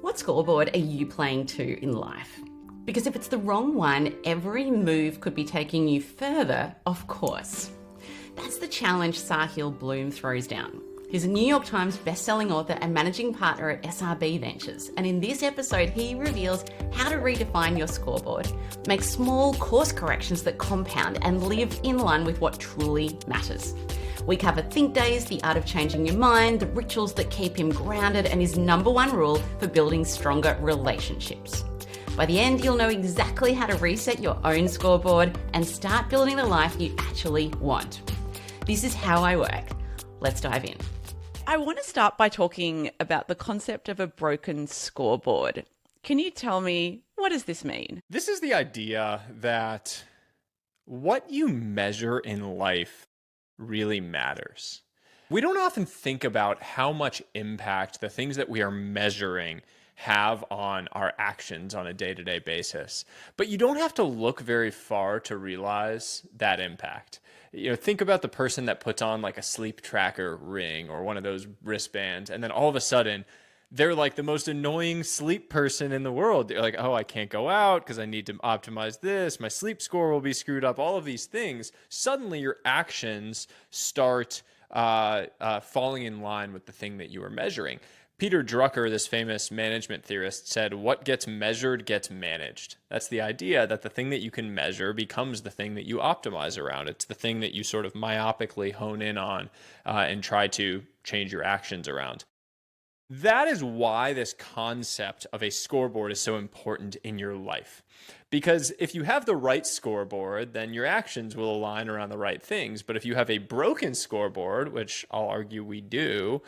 What scoreboard are you playing to in life? Because if it's the wrong one, every move could be taking you further off course. That's the challenge Sahil Bloom throws down. He's a New York Times bestselling author and managing partner at SRB Ventures. And in this episode, he reveals how to redefine your scoreboard, make small course corrections that compound, and live in line with what truly matters. We cover think days, the art of changing your mind, the rituals that keep him grounded, and his number one rule for building stronger relationships. By the end, you'll know exactly how to reset your own scoreboard and start building the life you actually want. This is how I work. Let's dive in. I want to start by talking about the concept of a broken scoreboard. Can you tell me, what does this mean? This is the idea that what you measure in life really matters. We don't often think about how much impact the things that we are measuring have on our actions on a day-to-day basis. But you don't have to look very far to realize that impact. Think about the person that puts on like a sleep tracker ring or one of those wristbands, and then all of a sudden they're like the most annoying sleep person in the world. They're like, oh, I can't go out because I need to optimize this. My sleep score will be screwed up. All of these things. Suddenly your actions start falling in line with the thing that you are measuring. Peter Drucker, this famous management theorist, said, what gets measured gets managed. That's the idea that the thing that you can measure becomes the thing that you optimize around. It's the thing that you sort of myopically hone in on and try to change your actions around. That is why this concept of a scoreboard is so important in your life. Because if you have the right scoreboard, then your actions will align around the right things. But if you have a broken scoreboard, which I'll argue we do,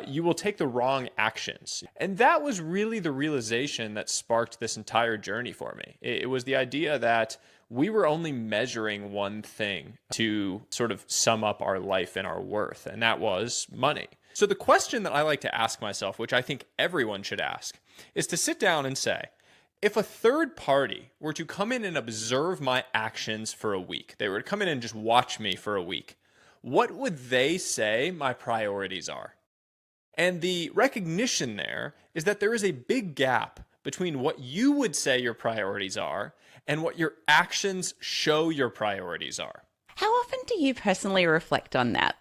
you will take the wrong actions. And that was really the realization that sparked this entire journey for me. It was the idea that we were only measuring one thing to sort of sum up our life and our worth, and that was money. So the question that I like to ask myself, which I think everyone should ask, is to sit down and say, if a third party were to come in and observe my actions for a week, they were to come in and just watch me for a week, what would they say my priorities are? And the recognition there is that there is a big gap between what you would say your priorities are and what your actions show your priorities are. How often do you personally reflect on that?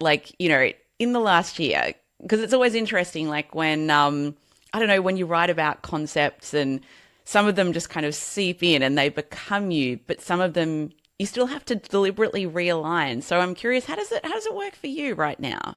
In the last year, because it's always interesting, like when, when you write about concepts and some of them just kind of seep in and they become you, but some of them you still have to deliberately realign. So I'm curious, how does it work for you right now?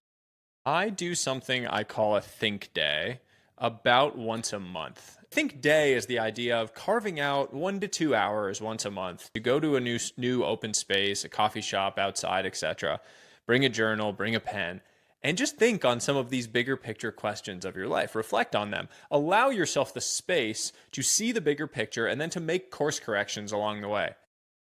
I do something I call a think day about once a month. Think day is the idea of carving out 1 to 2 hours once a month to go to a new open space, a coffee shop outside, etc. Bring a journal, bring a pen, and just think on some of these bigger picture questions of your life. Reflect on them. Allow yourself the space to see the bigger picture and then to make course corrections along the way.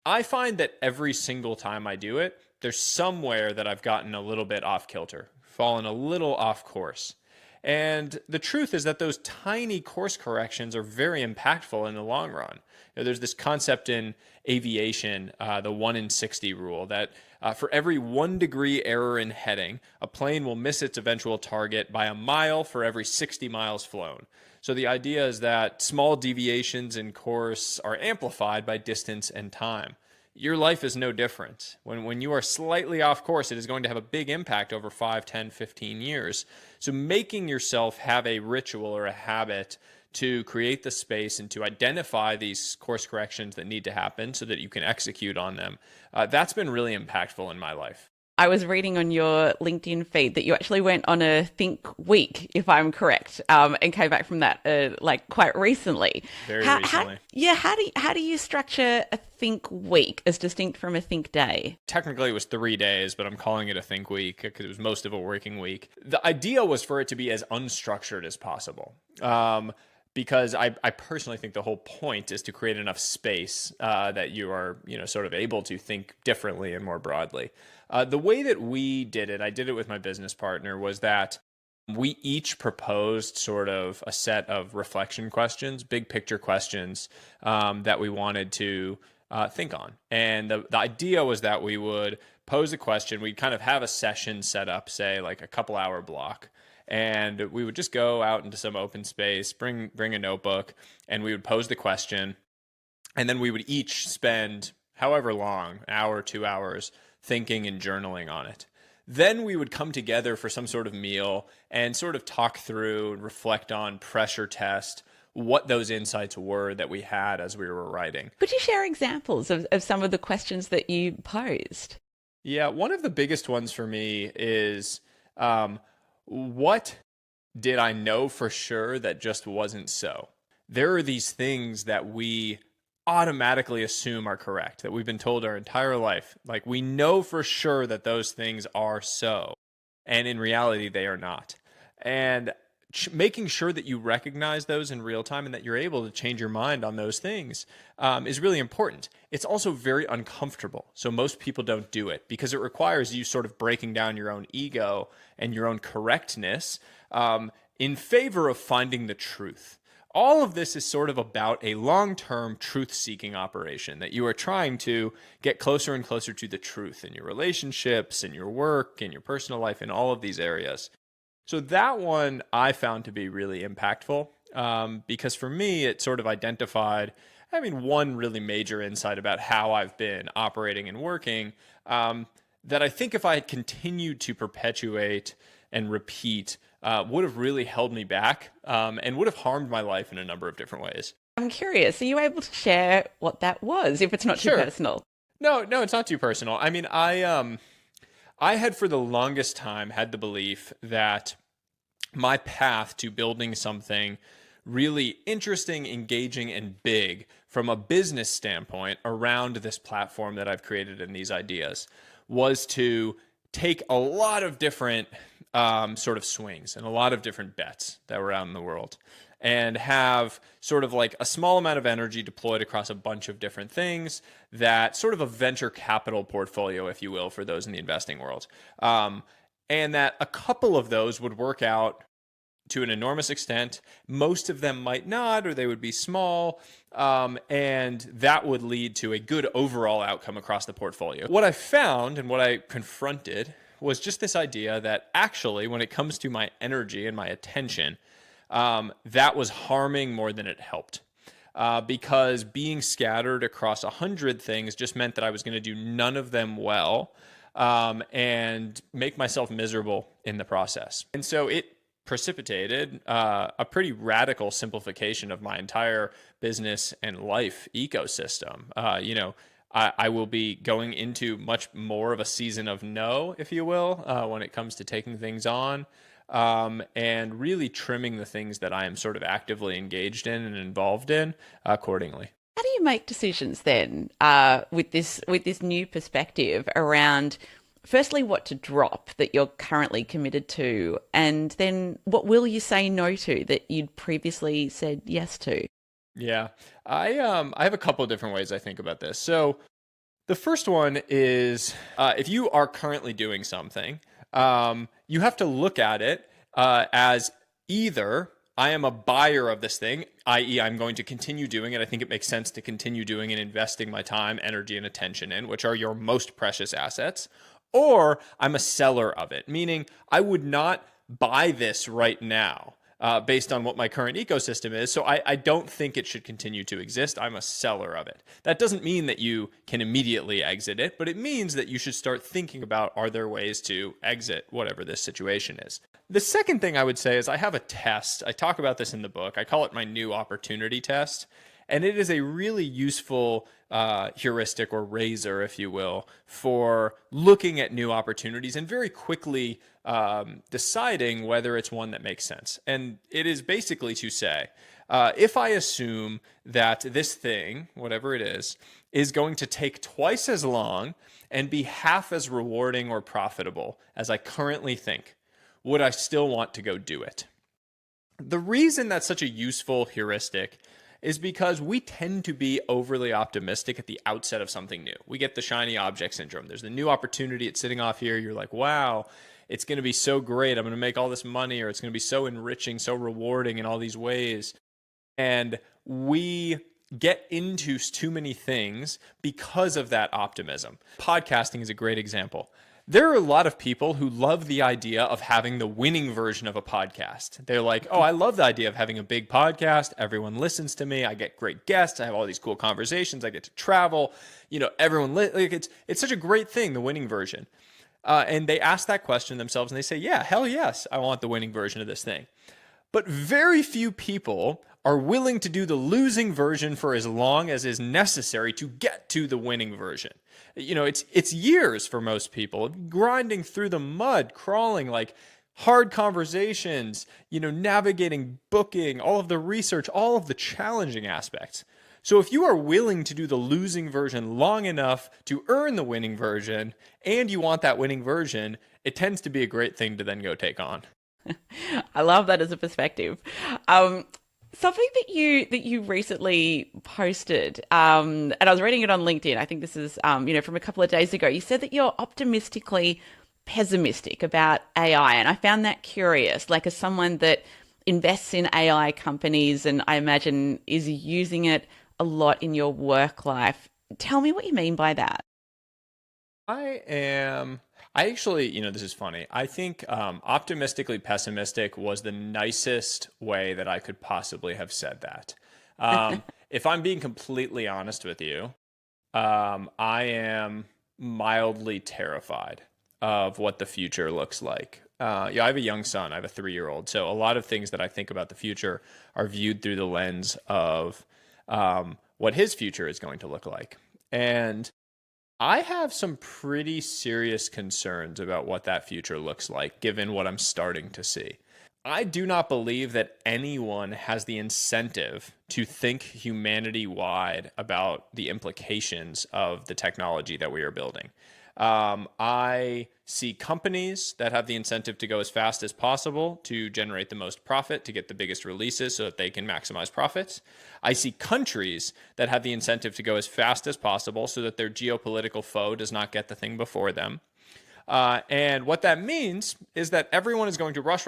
I find that every single time I do it, there's somewhere that I've gotten a little bit off kilter, fallen a little off course. And the truth is that those tiny course corrections are very impactful in the long run. There's this concept in aviation, the 1 in 60 rule, that for every 1 degree error in heading, a plane will miss its eventual target by a mile for every 60 miles flown. So the idea is that small deviations in course are amplified by distance and time. Your life is no different. When you are slightly off course, it is going to have a big impact over 5, 10, 15 years. So making yourself have a ritual or a habit to create the space and to identify these course corrections that need to happen so that you can execute on them, that's been really impactful in my life. I was reading on your LinkedIn feed that you actually went on a Think Week, if I'm correct, and came back from that quite recently. Very recently. How do you structure a Think Week as distinct from a Think Day? Technically, it was 3 days, but I'm calling it a Think Week because it was most of a working week. The idea was for it to be as unstructured as possible. Because I personally think the whole point is to create enough space that you are, sort of able to think differently and more broadly. The way that we did it, I did it with my business partner, was that we each proposed sort of a set of reflection questions, big picture questions that we wanted to think on. And the idea was that we would pose a question. We'd kind of have a session set up, say like a couple hour block. And we would just go out into some open space, bring a notebook, and we would pose the question. And then we would each spend however long, an hour, 2 hours, thinking and journaling on it. Then we would come together for some sort of meal and sort of talk through and reflect on, pressure test what those insights were that we had as we were writing. Could you share examples of some of the questions that you posed? Yeah, one of the biggest ones for me is what did I know for sure that just wasn't so? There are these things that we automatically assume are correct, that we've been told our entire life. Like, we know for sure that those things are so, and in reality, they are not. And making sure that you recognize those in real time and that you're able to change your mind on those things is really important. It's also very uncomfortable. So most people don't do it because it requires you sort of breaking down your own ego and your own correctness in favor of finding the truth. All of this is sort of about a long-term truth-seeking operation, that you are trying to get closer and closer to the truth in your relationships, in your work, in your personal life, in all of these areas. So that one I found to be really impactful because for me, it sort of identified, one really major insight about how I've been operating and working that I think if I had continued to perpetuate and repeat would have really held me back and would have harmed my life in a number of different ways. I'm curious, are you able to share what that was, if it's not too personal? No, it's not too personal. I had for the longest time had the belief that my path to building something really interesting, engaging, and big from a business standpoint around this platform that I've created and these ideas was to take a lot of different sort of swings and a lot of different bets that were out in the world and have sort of like a small amount of energy deployed across a bunch of different things, that sort of a venture capital portfolio, if you will, for those in the investing world. And that a couple of those would work out to an enormous extent. Most of them might not, or they would be small. And that would lead to a good overall outcome across the portfolio. What I found and what I confronted was just this idea that actually, when it comes to my energy and my attention, that was harming more than it helped. Because being scattered across 100 things just meant that I was going to do none of them well and make myself miserable in the process. And so it precipitated a pretty radical simplification of my entire business and life ecosystem. I will be going into much more of a season of no, if you will, when it comes to taking things on and really trimming the things that I am sort of actively engaged in and involved in accordingly. How do you make decisions then with this new perspective around, firstly, what to drop that you're currently committed to, and then what will you say no to that you'd previously said yes to? Yeah, I have a couple of different ways I think about this. So the first one is if you are currently doing something, you have to look at it as either I am a buyer of this thing, i.e. I'm going to continue doing it. I think it makes sense to continue doing and investing my time, energy, and attention in, which are your most precious assets, or I'm a seller of it, meaning I would not buy this right now based on what my current ecosystem is. So I don't think it should continue to exist. I'm a seller of it. That doesn't mean that you can immediately exit it, but it means that you should start thinking about, are there ways to exit whatever this situation is? The second thing I would say is I have a test. I talk about this in the book. I call it my new opportunity test. And it is a really useful heuristic or razor, if you will, for looking at new opportunities and very quickly deciding whether it's one that makes sense. And it is basically to say, if I assume that this thing, whatever it is going to take twice as long and be half as rewarding or profitable as I currently think, would I still want to go do it? The reason that's such a useful heuristic is because we tend to be overly optimistic at the outset of something new. We get the shiny object syndrome. There's the new opportunity. It's sitting off here. You're like, wow, it's going to be so great. I'm going to make all this money, or it's going to be so enriching, so rewarding in all these ways. And we get into too many things because of that optimism. Podcasting is a great example. There are a lot of people who love the idea of having the winning version of a podcast. They're like, oh, I love the idea of having a big podcast. Everyone listens to me. I get great guests. I have all these cool conversations. I get to travel. Everyone, like, it's such a great thing, the winning version. And they ask that question themselves and they say, yeah, hell yes, I want the winning version of this thing. But very few people are willing to do the losing version for as long as is necessary to get to the winning version. It's years for most people, grinding through the mud, crawling, like hard conversations, navigating booking, all of the research, all of the challenging aspects. So if you are willing to do the losing version long enough to earn the winning version, and you want that winning version, it tends to be a great thing to then go take on. I love that as a perspective. Something that you recently posted, and I was reading it on LinkedIn. I think this is from a couple of days ago. You said that you're optimistically pessimistic about AI, and I found that curious. Like, as someone that invests in AI companies, and I imagine is using it a lot in your work life. Tell me what you mean by that. I actually, this is funny. I think optimistically pessimistic was the nicest way that I could possibly have said that. If I'm being completely honest with you, I am mildly terrified of what the future looks like. I have a young son. I have a 3-year-old. So a lot of things that I think about the future are viewed through the lens of what his future is going to look like. And I have some pretty serious concerns about what that future looks like, given what I'm starting to see. I do not believe that anyone has the incentive to think humanity-wide about the implications of the technology that we are building. I see companies that have the incentive to go as fast as possible to generate the most profit, to get the biggest releases so that they can maximize profits. I see countries that have the incentive to go as fast as possible so that their geopolitical foe does not get the thing before them. And what that means is that everyone is going to rush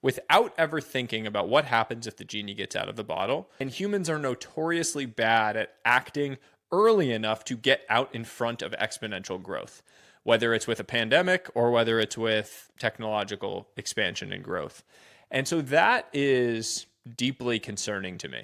without ever thinking about what happens if the genie gets out of the bottle. And humans are notoriously bad at acting early enough to get out in front of exponential growth, whether it's with a pandemic or whether it's with technological expansion and growth. And so that is deeply concerning to me.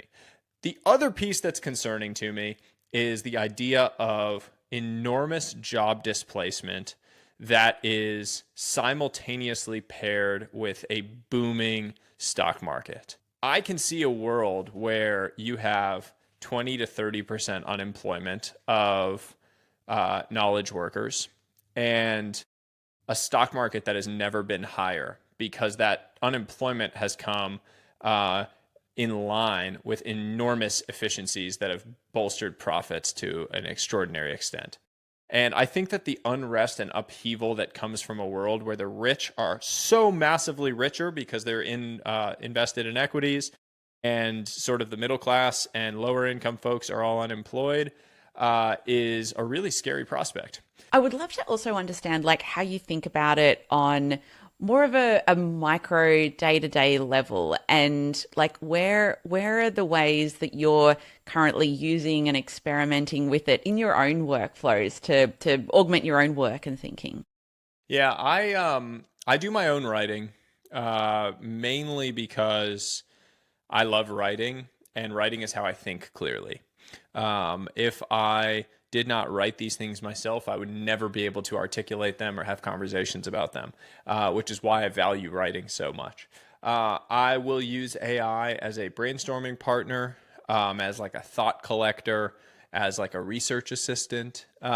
The other piece that's concerning to me is the idea of enormous job displacement that is simultaneously paired with a booming stock market. I can see a world where you have 20 to 30% unemployment of knowledge workers and a stock market that has never been higher because that unemployment has come in line with enormous efficiencies that have bolstered profits to an extraordinary extent. And I think that the unrest and upheaval that comes from a world where the rich are so massively richer because they're invested in equities, and sort of the middle class and lower income folks are all unemployed, is a really scary prospect. I would love to also understand like how you think about it on more of a micro day-to-day level, and like where are the ways that you're currently using and experimenting with it in your own workflows to augment your own work and thinking? Yeah, I do my own writing mainly because I love writing, and writing is how I think clearly. If I did not write these things myself, I would never be able to articulate them or have conversations about them, which is why I value writing so much. I will use AI as a brainstorming partner, as like a thought collector, as like a research assistant, in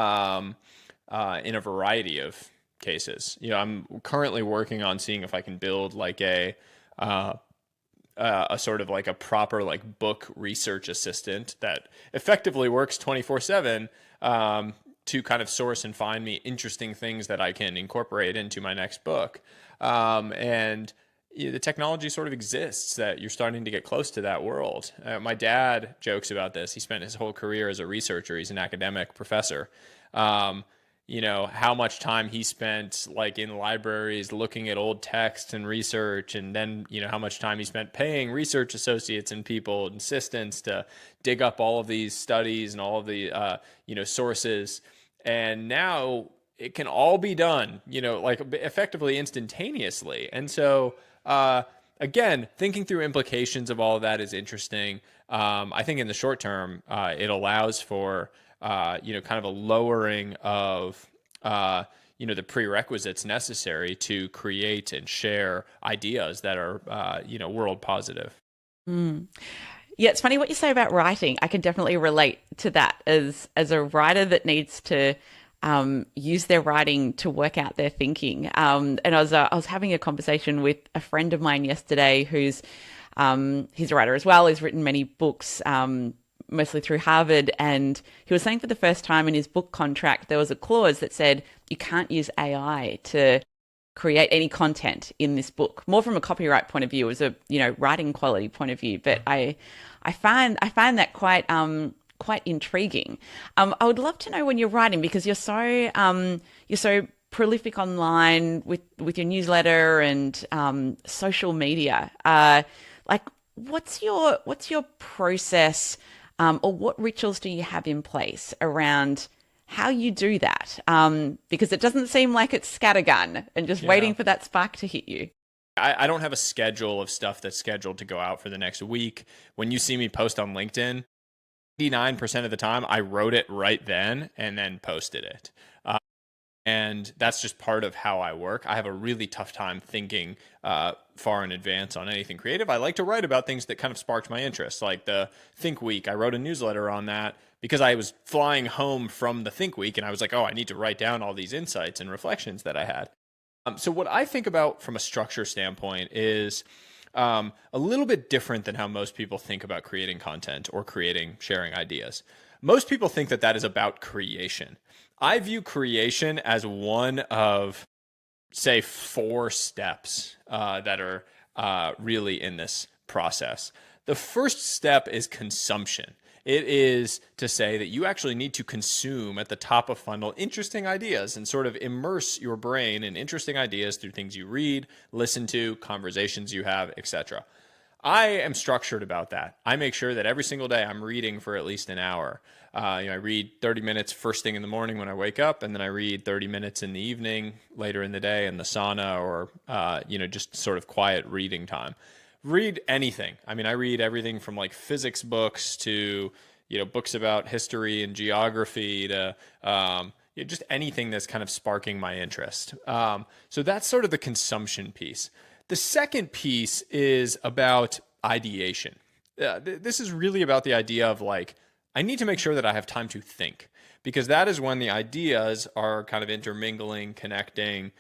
a variety of cases. I'm currently working on seeing if I can build like a sort of like a proper like book research assistant that effectively works 24/7 to kind of source and find me interesting things that I can incorporate into my next book. And the technology sort of exists that you're starting to get close to that world. My dad jokes about this. He spent his whole career as a researcher. He's an academic professor. How much time he spent like in libraries looking at old texts and research, and then, how much time he spent paying research associates and people and assistants to dig up all of these studies and all of the, sources. And now it can all be done, like effectively instantaneously. And so, again, thinking through implications of all of that is interesting. I think in the short term, it allows for, kind of a lowering of, the prerequisites necessary to create and share ideas that are, world positive. Yeah, it's funny what you say about writing. I can definitely relate to that as a writer that needs to use their writing to work out their thinking. And I was having a conversation with a friend of mine yesterday who's he's a writer as well. He's written many books, mostly through Harvard, and he was saying for the first time in his book contract there was a clause that said you can't use AI to create any content in this book. More from a copyright point of view, as a writing quality point of view. But I find that quite intriguing. I would love to know when you're writing, because you're so prolific online with your newsletter and social media. Like, what's your process, or what rituals do you have in place around how you do that? Because it doesn't seem like it's scattergun and just waiting for that spark to hit you. I don't have a schedule of stuff that's scheduled to go out for the next week. When you see me post on LinkedIn, 89% of the time I wrote it right then and then posted it. And that's just part of how I work. I have a really tough time thinking far in advance on anything creative. I like to write about things that kind of sparked my interest, like the Think Week. I wrote a newsletter on that because I was flying home from the Think Week, and I was like, oh, I need to write down all these insights and reflections that I had. So what I think about from a structure standpoint is a little bit different than how most people think about creating content or sharing ideas. Most people think that is about creation. I view creation as one of, say, 4 steps that are really in this process. The first step is consumption. It is to say that you actually need to consume at the top of funnel interesting ideas and sort of immerse your brain in interesting ideas through things you read, listen to, conversations you have, etc. I am structured about that. I make sure that every single day I'm reading for at least an hour. I read 30 minutes first thing in the morning when I wake up, and then I read 30 minutes in the evening, later in the day in the sauna, or just sort of quiet reading time. Read anything. I mean, I read everything from like physics books to books about history and geography to just anything that's kind of sparking my interest. So that's sort of the consumption piece. The second piece is about ideation. This is really about the idea of like, I need to make sure that I have time to think, because that is when the ideas are kind of intermingling, connecting,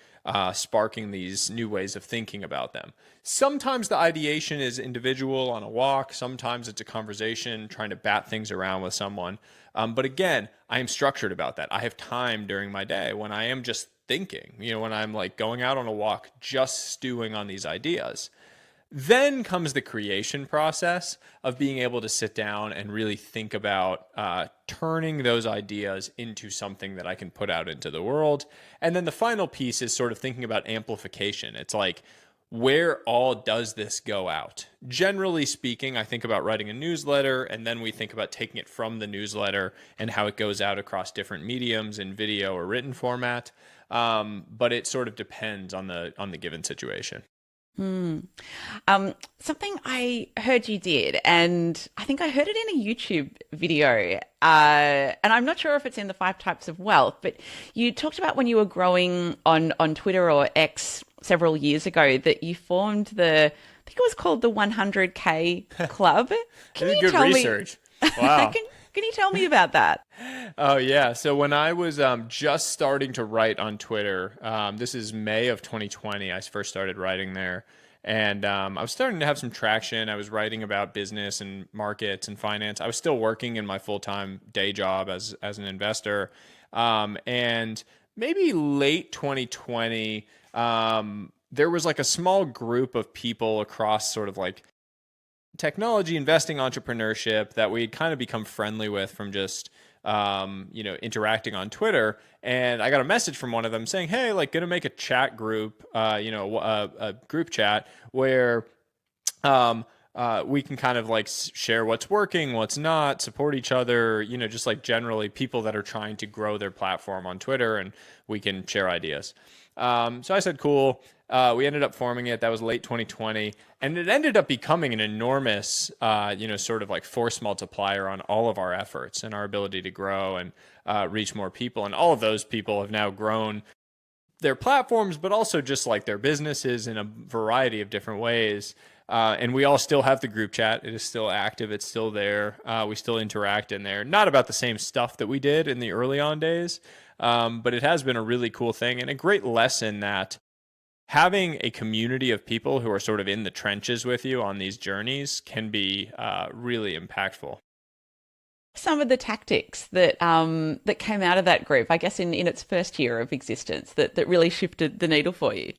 sparking these new ways of thinking about them. Sometimes the ideation is individual on a walk. Sometimes it's a conversation, trying to bat things around with someone. But again, I am structured about that. I have time during my day when I am just thinking, when I'm like going out on a walk, just stewing on these ideas. Then comes the creation process of being able to sit down and really think about turning those ideas into something that I can put out into the world. And then the final piece is sort of thinking about amplification. It's like, where all does this go out? Generally speaking, I think about writing a newsletter, and then we think about taking it from the newsletter and how it goes out across different mediums in video or written format. But it sort of depends on the given situation. Something I heard you did, and I think I heard it in a YouTube video, and I'm not sure if it's in the 5 Types of Wealth, but you talked about when you were growing on Twitter or X several years ago that you formed I think it was called the 100K Club. Can you tell research. Me? Wow. Can you tell me about that? Oh, yeah. So when I was just starting to write on Twitter, this is May of 2020, I first started writing there. And I was starting to have some traction. I was writing about business and markets and finance. I was still working in my full-time day job as an investor. And maybe late 2020, there was like a small group of people across sort of like technology, investing, entrepreneurship that we'd kind of become friendly with from just, interacting on Twitter. And I got a message from one of them saying, hey, like, gonna make a chat group, a group chat where we can kind of like share what's working, what's not, support each other, just like generally people that are trying to grow their platform on Twitter, and we can share ideas. So I said, cool. We ended up forming it. That was late 2020. And it ended up becoming an enormous, sort of like force multiplier on all of our efforts and our ability to grow and reach more people. And all of those people have now grown their platforms, but also just like their businesses in a variety of different ways. And we all still have the group chat. It is still active. It's still there. We still interact in there. Not about the same stuff that we did in the early on days, but it has been a really cool thing and a great lesson that having a community of people who are sort of in the trenches with you on these journeys can be really impactful. Some of the tactics that that came out of that group, I guess in its first year of existence, that really shifted the needle for you?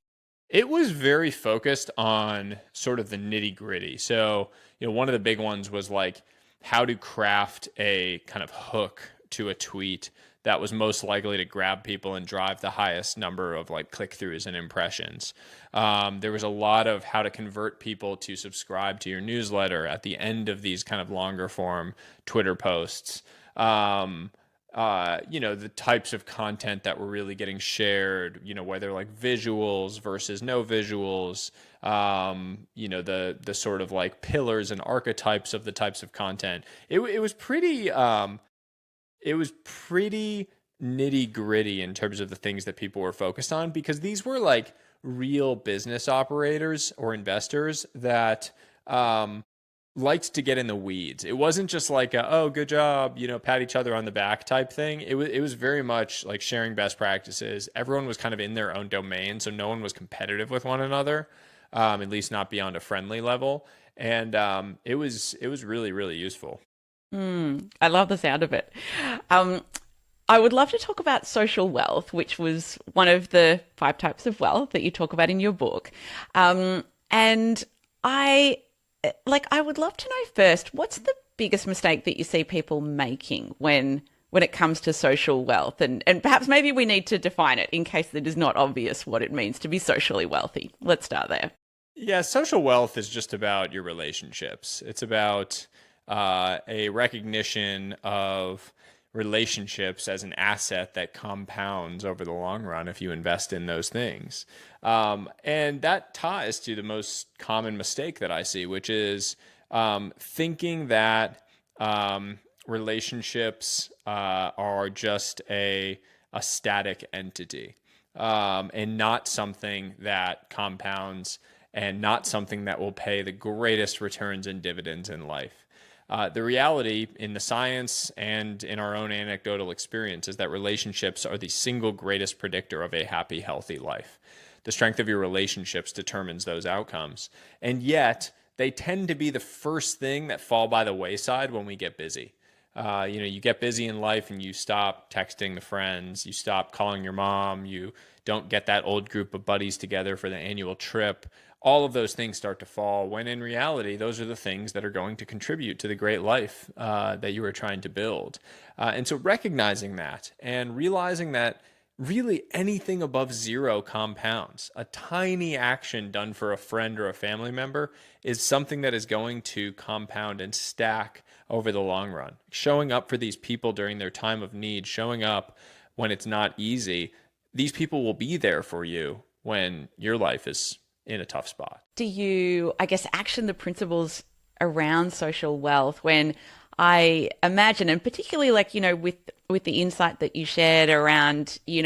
It was very focused on sort of the nitty gritty. So, one of the big ones was like how to craft a kind of hook to a tweet that was most likely to grab people and drive the highest number of like click-throughs and impressions. There was a lot of how to convert people to subscribe to your newsletter at the end of these kind of longer form Twitter posts. The types of content that were really getting shared, whether like visuals versus no visuals, the sort of like pillars and archetypes of the types of content. It was pretty nitty gritty in terms of the things that people were focused on, because these were like real business operators or investors that liked to get in the weeds. It wasn't just like oh, good job, pat each other on the back type thing. It was very much like sharing best practices. Everyone was kind of in their own domain, so no one was competitive with one another, at least not beyond a friendly level. And it was really, really useful. I love the sound of it. I would love to talk about social wealth, which was one of the 5 types of wealth that you talk about in your book. And I would love to know first, what's the biggest mistake that you see people making when it comes to social wealth? And perhaps maybe we need to define it in case it is not obvious what it means to be socially wealthy. Let's start there. Yeah, social wealth is just about your relationships. It's about a recognition of relationships as an asset that compounds over the long run if you invest in those things. And that ties to the most common mistake that I see, which is thinking that relationships are just a static entity, and not something that compounds and not something that will pay the greatest returns and dividends in life. The reality in the science and in our own anecdotal experience is that relationships are the single greatest predictor of a happy, healthy life. The strength of your relationships determines those outcomes. And yet, they tend to be the first thing that fall by the wayside when we get busy. You get busy in life and you stop texting the friends, you stop calling your mom, you don't get that old group of buddies together for the annual trip. All of those things start to fall when in reality, those are the things that are going to contribute to the great life that you are trying to build. And so recognizing that and realizing that really anything above 0 compounds. A tiny action done for a friend or a family member is something that is going to compound and stack over the long run. Showing up for these people during their time of need, showing up when it's not easy, these people will be there for you when your life is in a tough spot. Do you, I guess, action the principles around social wealth when I imagine, and particularly with the insight that you shared around, you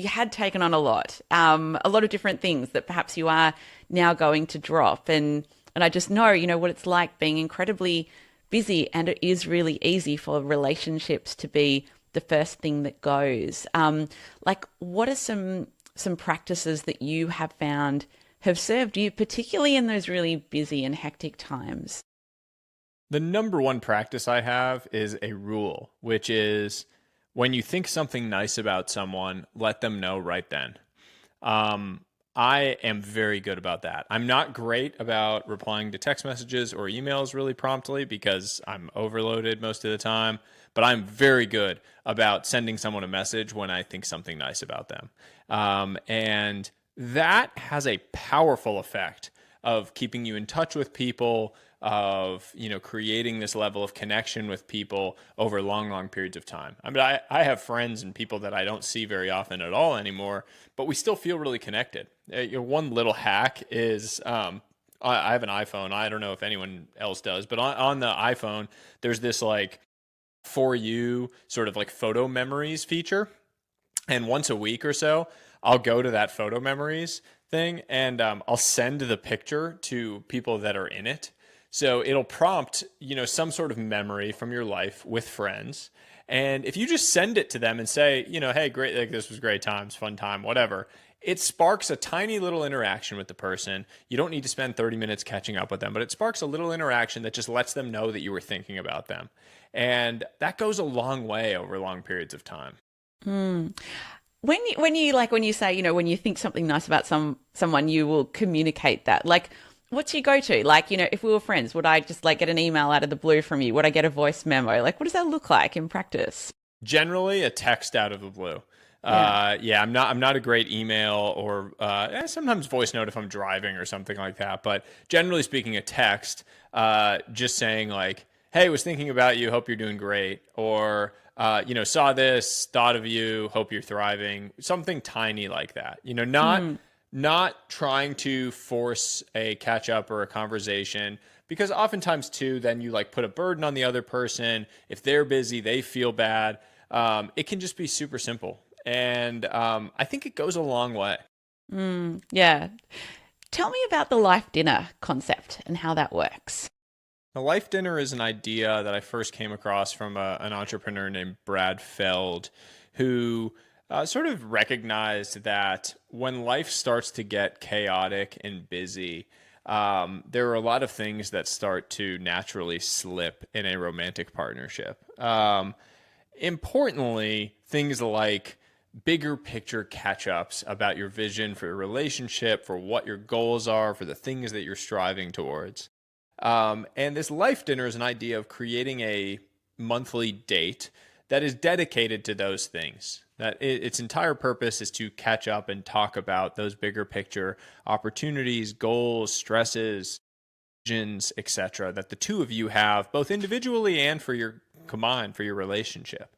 had taken on a lot of different things that perhaps you are now going to drop. And I just know, what it's like being incredibly busy, and it is really easy for relationships to be the first thing that goes. What are some practices that you have found have served you, particularly in those really busy and hectic times? The number one practice I have is a rule, which is when you think something nice about someone, let them know right then. I am very good about that. I'm not great about replying to text messages or emails really promptly because I'm overloaded most of the time, but I'm very good about sending someone a message when I think something nice about them. And that has a powerful effect of keeping you in touch with people, of, creating this level of connection with people over long, long periods of time. I mean, I have friends and people that I don't see very often at all anymore, but we still feel really connected. One little hack is, I have an iPhone. I don't know if anyone else does, but on the iPhone, there's this like for you sort of like photo memories feature. And once a week or so, I'll go to that photo memories thing and I'll send the picture to people that are in it. So it'll prompt, some sort of memory from your life with friends. And if you just send it to them and say, hey, great, like this was great times, fun time, whatever, it sparks a tiny little interaction with the person. You don't need to spend 30 minutes catching up with them, but it sparks a little interaction that just lets them know that you were thinking about them. And that goes a long way over long periods of time. When you say, when you think something nice about someone, you will communicate that. Like, what's your go-to? Like, if we were friends, would I just like get an email out of the blue from you? Would I get a voice memo? Like, what does that look like in practice? Generally, a text out of the blue. I'm not a great email or sometimes voice note if I'm driving or something like that. But generally speaking, a text, just saying like, hey, was thinking about you, hope you're doing great. Or, saw this, thought of you, hope you're thriving. Something tiny like that. Not trying to force a catch up or a conversation, because oftentimes too, then you like put a burden on the other person. If they're busy, they feel bad. It can just be super simple. And I think it goes a long way. Yeah. Tell me about the life dinner concept and how that works. The life dinner is an idea that I first came across from an entrepreneur named Brad Feld, who sort of recognized that when life starts to get chaotic and busy, there are a lot of things that start to naturally slip in a romantic partnership. Importantly, things like bigger picture catch-ups about your vision for your relationship, for what your goals are, for the things that you're striving towards. And this life dinner is an idea of creating a monthly date that is dedicated to those things. That its entire purpose is to catch up and talk about those bigger picture opportunities, goals, stresses, visions, etc. that the two of you have, both individually and for your combined for your relationship.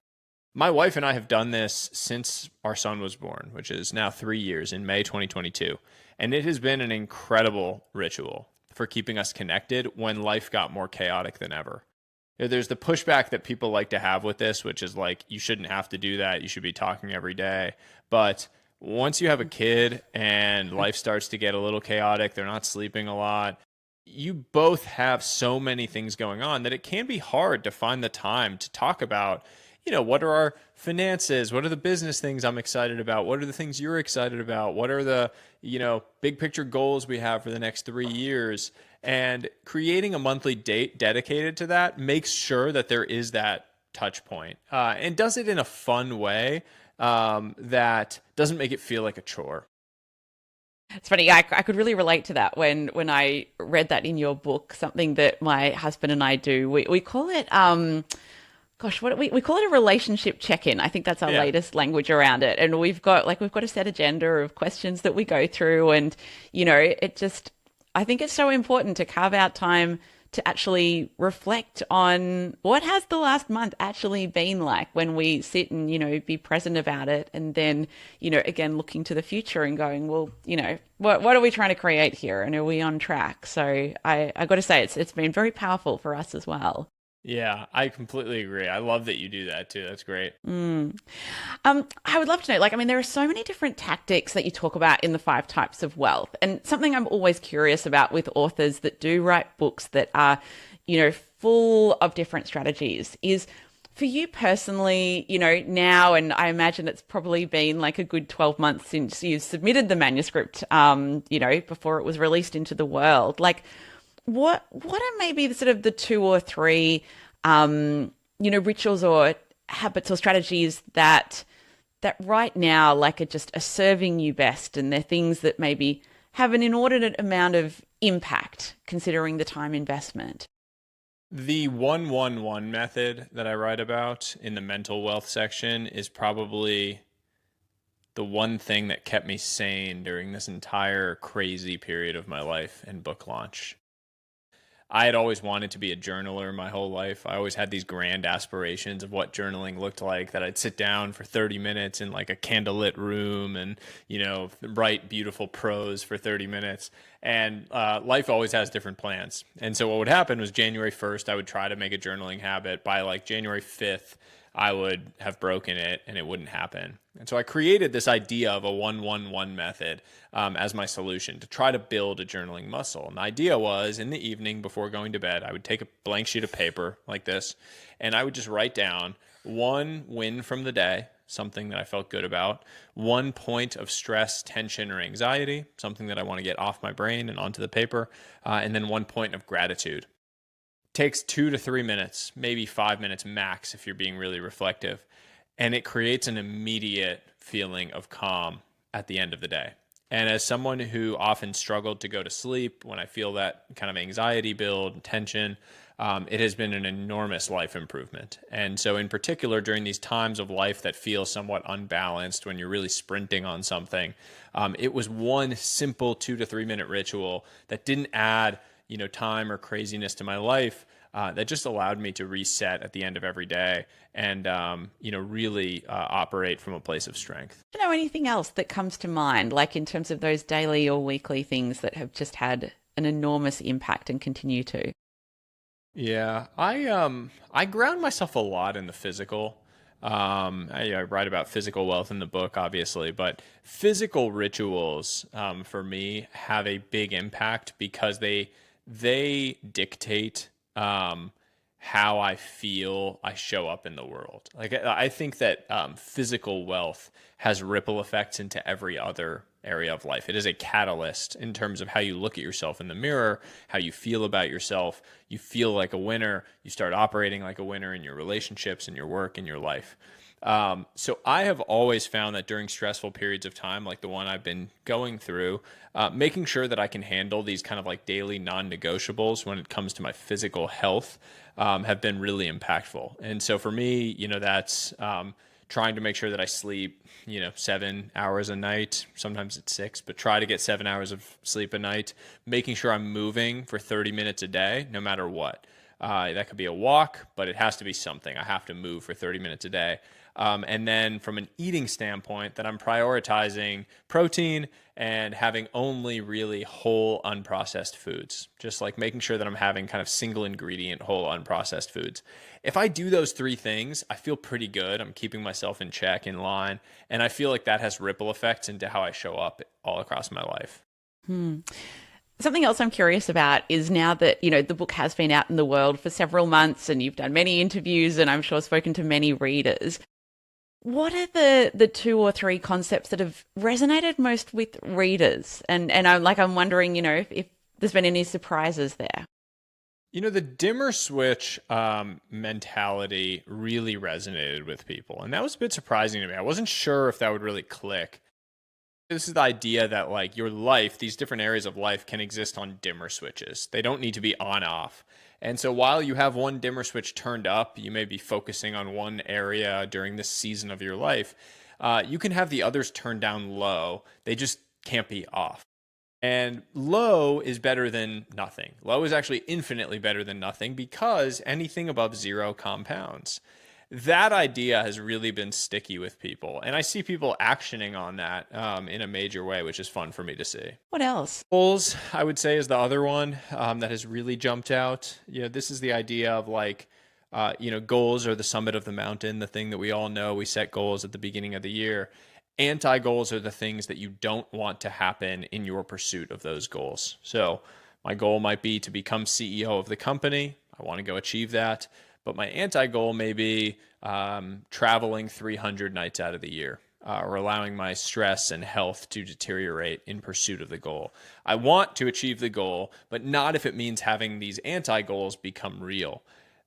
My wife and I have done this since our son was born, which is now 3 years in May 2022. And it has been an incredible ritual for keeping us connected when life got more chaotic than ever. There's the pushback that people like to have with this, which is like, you shouldn't have to do that. You should be talking every day. But once you have a kid and life starts to get a little chaotic, they're not sleeping a lot, you both have so many things going on that it can be hard to find the time to talk about, what are our finances? What are the business things I'm excited about? What are the things you're excited about? What are the, big picture goals we have for the next 3 years? And creating a monthly date dedicated to that makes sure that there is that touch point, and does it in a fun way that doesn't make it feel like a chore. It's funny. I could really relate to that when I read that in your book. Something that my husband and I do. We call it we call it a relationship check-in. I think that's our latest language around it. And we've got a set agenda of questions that we go through, and I think it's so important to carve out time to actually reflect on what has the last month actually been like, when we sit and, be present about it. And then, again, looking to the future and going, well, what are we trying to create here? And are we on track? So I got to say, it's been very powerful for us as well. Yeah, I completely agree. I love that you do that too. That's great. I would love to know, there are so many different tactics that you talk about in the 5 types of wealth. And something I'm always curious about with authors that do write books that are, full of different strategies is, for you personally, now, and I imagine it's probably been like a good 12 months since you submitted the manuscript, before it was released into the world. Like, what are maybe the 2 or 3, rituals or habits or strategies that right now, are just serving you best, and they're things that maybe have an inordinate amount of impact considering the time investment? The 1-1-1 method that I write about in the mental wealth section is probably the one thing that kept me sane during this entire crazy period of my life and book launch. I had always wanted to be a journaler my whole life. I always had these grand aspirations of what journaling looked like, that I'd sit down for 30 minutes in like a candlelit room and, write beautiful prose for 30 minutes. And life always has different plans. And so what would happen was January 1st, I would try to make a journaling habit. By like January 5th, I would have broken it and it wouldn't happen. And so I created this idea of a 1-1-1 method as my solution to try to build a journaling muscle. And the idea was, in the evening before going to bed, I would take a blank sheet of paper like this, and I would just write down one win from the day, something that I felt good about, one point of stress, tension, or anxiety, something that I want to get off my brain and onto the paper, and then one point of gratitude. Takes 2 to 3 minutes, maybe 5 minutes max if you're being really reflective. And it creates an immediate feeling of calm at the end of the day. And as someone who often struggled to go to sleep when I feel that kind of anxiety build, tension, it has been an enormous life improvement. And so in particular, during these times of life that feel somewhat unbalanced, when you're really sprinting on something, it was one simple 2 to 3 minute ritual that didn't add time or craziness to my life, that just allowed me to reset at the end of every day and, really operate from a place of strength. Do you know anything else that comes to mind, like in terms of those daily or weekly things that have just had an enormous impact and continue to? Yeah, I ground myself a lot in the physical. I write about physical wealth in the book, obviously, but physical rituals for me have a big impact because they dictate how I feel I show up in the world. Like I think that physical wealth has ripple effects into every other area of life. It is a catalyst in terms of how you look at yourself in the mirror, how you feel about yourself. You feel like a winner. You start operating like a winner in your relationships, in your work, in your life. So I have always found that during stressful periods of time, like the one I've been going through, making sure that I can handle these kind of like daily non-negotiables when it comes to my physical health, have been really impactful. And so for me, that's trying to make sure that I sleep, 7 hours a night. Sometimes it's 6, but try to get 7 hours of sleep a night, making sure I'm moving for 30 minutes a day, no matter what. That could be a walk, but it has to be something. I have to move for 30 minutes a day. And then from an eating standpoint, that I'm prioritizing protein and having only really whole unprocessed foods, just like making sure that I'm having kind of single ingredient whole unprocessed foods. If I do those 3 things, I feel pretty good. I'm keeping myself in check, in line, and I feel like that has ripple effects into how I show up all across my life. Something else I'm curious about is now that, the book has been out in the world for several months and you've done many interviews and I'm sure spoken to many readers. What are the 2 or 3 concepts that have resonated most with readers? And I'm wondering, if there's been any surprises there. The dimmer switch mentality really resonated with people. And that was a bit surprising to me. I wasn't sure if that would really click. This is the idea that like your life, these different areas of life can exist on dimmer switches. They don't need to be on off. And so while you have one dimmer switch turned up, you may be focusing on one area during this season of your life. You can have the others turned down low. They just can't be off. And low is better than nothing. Low is actually infinitely better than nothing because anything above 0 compounds. That idea has really been sticky with people. And I see people actioning on that in a major way, which is fun for me to see. What else? Goals, I would say, is the other one that has really jumped out. This is the idea of like, goals are the summit of the mountain, the thing that we all know. We set goals at the beginning of the year. Anti-goals are the things that you don't want to happen in your pursuit of those goals. So my goal might be to become CEO of the company. I want to go achieve that. But my anti-goal may be traveling 300 nights out of the year, or allowing my stress and health to deteriorate in pursuit of the goal. I want to achieve the goal, but not if it means having these anti-goals become real.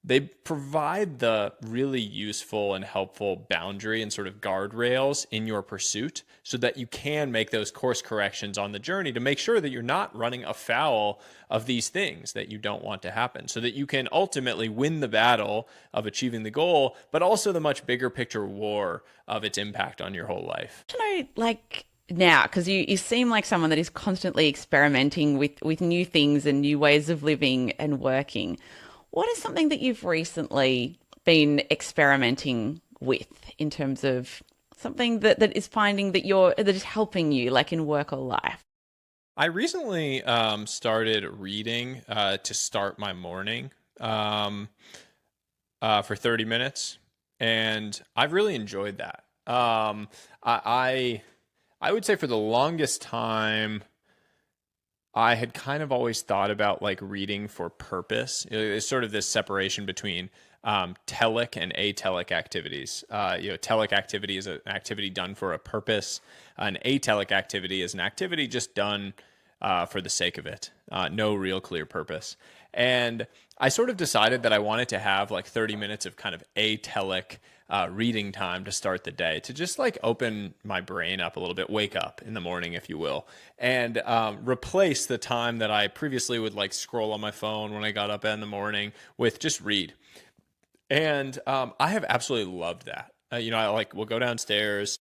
they provide the really useful and helpful boundary and sort of guardrails in your pursuit so that you can make those course corrections on the journey to make sure that you're not running afoul of these things that you don't want to happen, so that you can ultimately win the battle of achieving the goal, but also the much bigger picture war of its impact on your whole life. To know, like, now, because you seem like someone that is constantly experimenting with new things and new ways of living and working. What is something that you've recently been experimenting with in terms of something that is finding that is helping you, like in work or life? I recently started reading to start my morning for 30 minutes, and I've really enjoyed that. I would say for the longest time, I had kind of always thought about like reading for purpose. It's sort of this separation between telic and atelic activities. Telic activity is an activity done for a purpose. An atelic activity is an activity just done for the sake of it. No real clear purpose. And I sort of decided that I wanted to have like 30 minutes of kind of atelic reading time to start the day, to just like open my brain up a little bit, wake up in the morning, if you will, and replace the time that I previously would like scroll on my phone when I got up in the morning with just read. And I have absolutely loved that. I will go downstairs,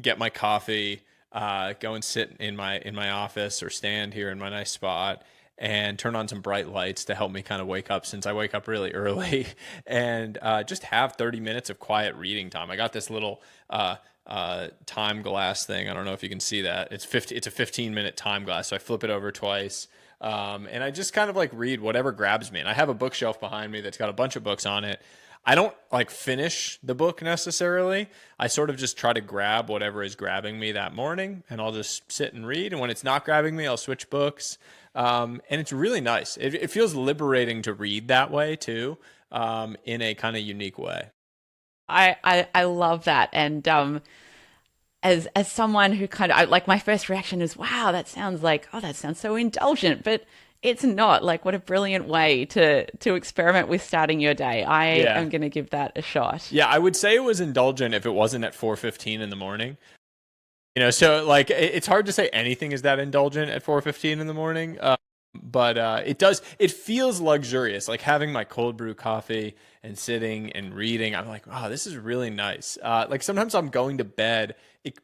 get my coffee, go and sit in my office or stand here in my nice spot and turn on some bright lights to help me kind of wake up, since I wake up really early, and just have 30 minutes of quiet reading time. I got this little time glass thing. I don't know if you can see that. It's a 15-minute time glass. So I flip it over twice. And I just kind of like read whatever grabs me. And I have a bookshelf behind me that's got a bunch of books on it. I don't like finish the book necessarily. I sort of just try to grab whatever is grabbing me that morning, and I'll just sit and read. And when it's not grabbing me, I'll switch books. And it's really nice. It feels liberating to read that way too, in a kind of unique way. I love that. And as someone who kind of like, my first reaction is, wow, that sounds so indulgent, but it's not. Like, what a brilliant way to experiment with starting your day. I am going to give that a shot. Yeah, I would say it was indulgent if it wasn't at 4:15 in the morning. So like it's hard to say anything is that indulgent at 4:15 in the morning. But it feels luxurious, like having my cold brew coffee and sitting and reading. I'm like, wow, this is really nice. Like sometimes I'm going to bed.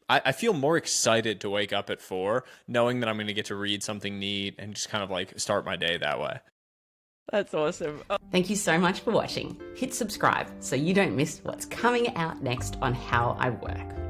I feel more excited to wake up at 4, knowing that I'm going to get to read something neat and just kind of like start my day that way. That's awesome. Thank you so much for watching. Hit subscribe so you don't miss what's coming out next on How I Work.